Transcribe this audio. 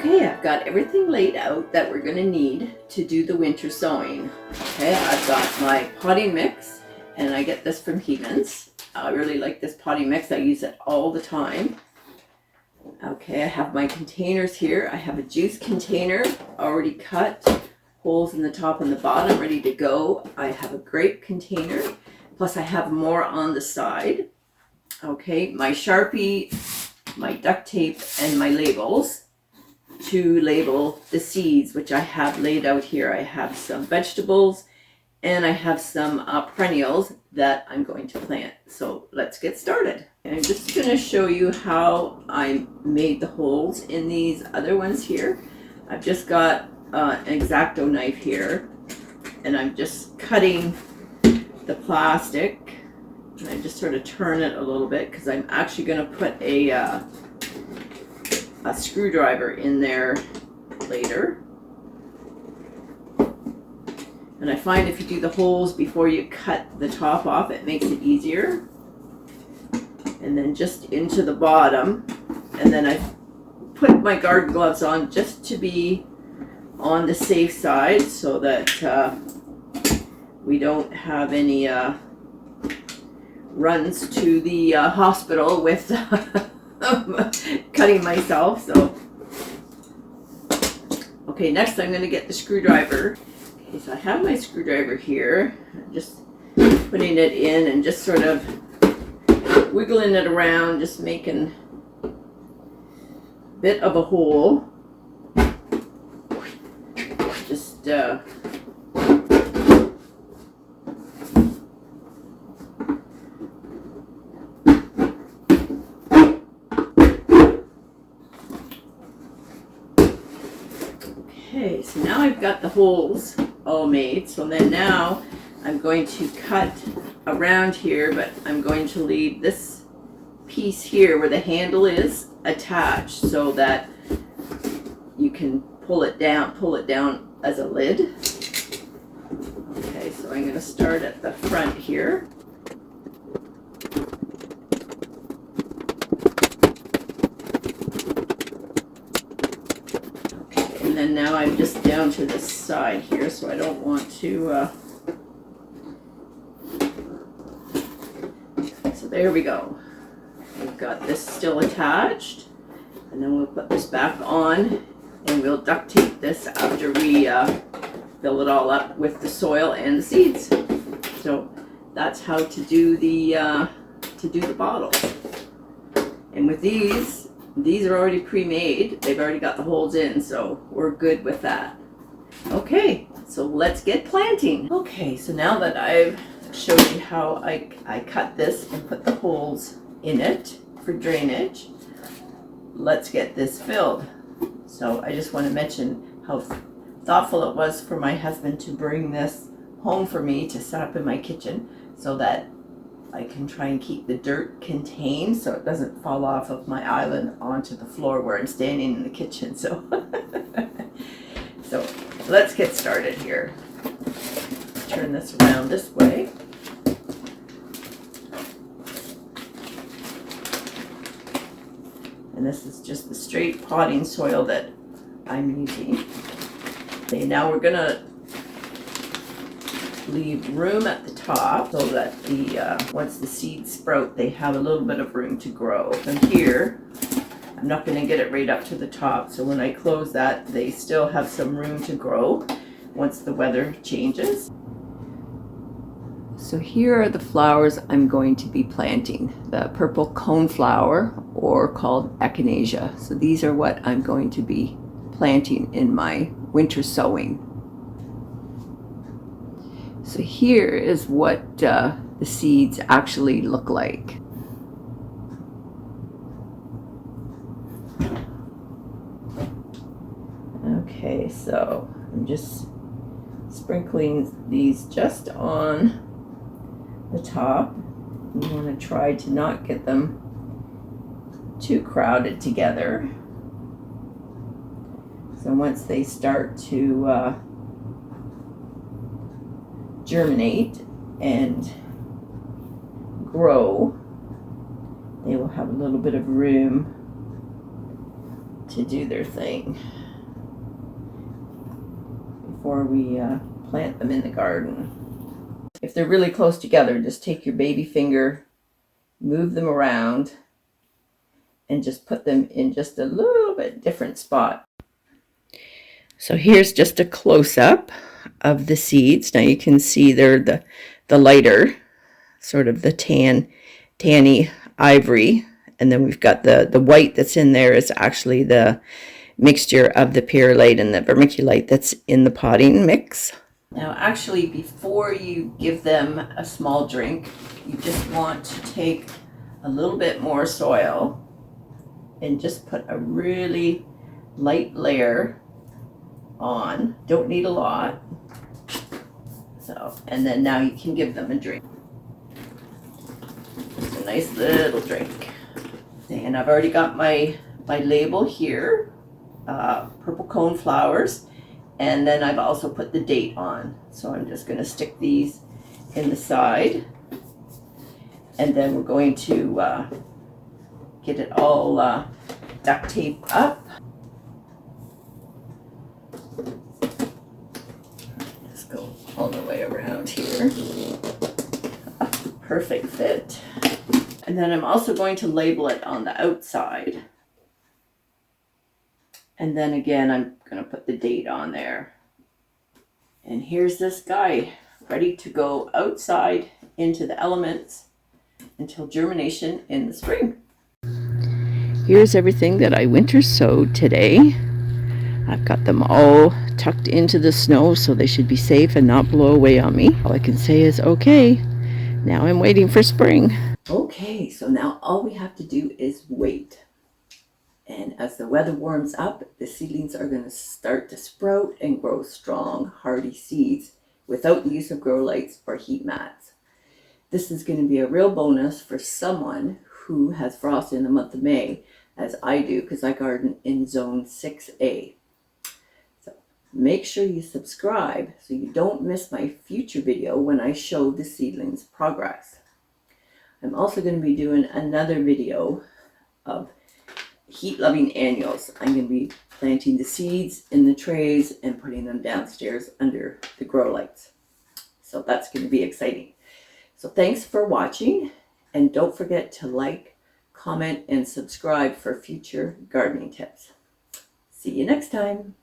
Okay, I've got everything laid out that we're going to need to do the winter sowing. Okay, I've got my potting mix, and I get this from Hevens. I really like this potting mix. I use it all the time. Okay, I have my containers here. I have a juice container already cut, holes in the top and the bottom, ready to go. I have a grape container, plus I have more on the side. Okay, my Sharpie, my duct tape, and my labels to label the seeds, which I have laid out here. I have some vegetables and I have some perennials that I'm going to plant. So let's get started. And I'm just going to show you how I made the holes in these other ones here. I've just got an X-Acto knife here, and I'm just cutting the plastic, and I just sort of turn it a little bit because I'm actually going to put a screwdriver in there later. And I find if you do the holes before you cut the top off, it makes it easier. And then just into the bottom, and then I put my garden gloves on just to be on the safe side, so that we don't have any runs to the hospital with cutting myself. So okay, next I'm going to get the screwdriver. Okay, so I have my screwdriver here. I'm just putting it in and just sort of wiggling it around, just making a bit of a hole. Just okay, so now I've got the holes all made. So then now I'm going to cut around here, but I'm going to leave this piece here where the handle is attached so that you can pull it down as a lid. Okay, so I'm going to start at the front here. Okay, and then now I'm just down to this side here, so I don't want to so there we go. We've got this still attached, and then we'll put this back on, and we'll duct tape this after we fill it all up with the soil and the seeds. So that's how to do the bottles. And with these are already pre-made. They've already got the holes in, so we're good with that. Okay, so let's get planting. Okay, so now that I've showed you how I cut this and put the holes in it for drainage, let's get this filled. So I just want to mention how thoughtful it was for my husband to bring this home for me to set up in my kitchen, so that I can try and keep the dirt contained so it doesn't fall off of my island onto the floor where I'm standing in the kitchen. So so let's get started here. Turn this around this way. And this is just the straight potting soil that I'm using. Okay, now we're gonna leave room at the top so that the once the seeds sprout, they have a little bit of room to grow. From here, I'm not gonna get it right up to the top, so when I close that, they still have some room to grow once the weather changes. So here are the flowers I'm going to be planting. The purple coneflower, or called Echinacea. So these are what I'm going to be planting in my winter sowing. So here is what the seeds actually look like. Okay, so I'm just sprinkling these just on the top. You want to try to not get them too crowded together. So once they start to germinate and grow, they will have a little bit of room to do their thing before we plant them in the garden. If they're really close together, just take your baby finger, move them around, and just put them in just a little bit different spot. So here's just a close-up of the seeds. Now you can see they're the lighter, sort of the tanny ivory, and then we've got the white that's in there is actually the mixture of the perlite and the vermiculite that's in the potting mix. Now actually, before you give them a small drink, you just want to take a little bit more soil and just put a really light layer on. Don't need a lot. So, and then now you can give them a drink. Just a nice little drink. And I've already got my label here, purple coneflowers, and then I've also put the date on. So I'm just going to stick these in the side, and then we're going to get it all duct taped up. Just go all the way around here. Perfect fit. And then I'm also going to label it on the outside. And then again, I'm going to put the date on there. And here's this guy ready to go outside into the elements until germination in the spring. Here's everything that I winter sowed today. I've got them all tucked into the snow, so they should be safe and not blow away on me. All I can say is, okay, now I'm waiting for spring. Okay, so now all we have to do is wait. And as the weather warms up, the seedlings are going to start to sprout and grow strong, hardy seeds without the use of grow lights or heat mats. This is going to be a real bonus for someone who has frost in the month of May, as I do, because I garden in zone 6A. So make sure you subscribe so you don't miss my future video when I show the seedlings progress. I'm also going to be doing another video of heat-loving annuals. I'm going to be planting the seeds in the trays and putting them downstairs under the grow lights. So that's going to be exciting. So thanks for watching, and don't forget to like, comment, and subscribe for future gardening tips. See you next time.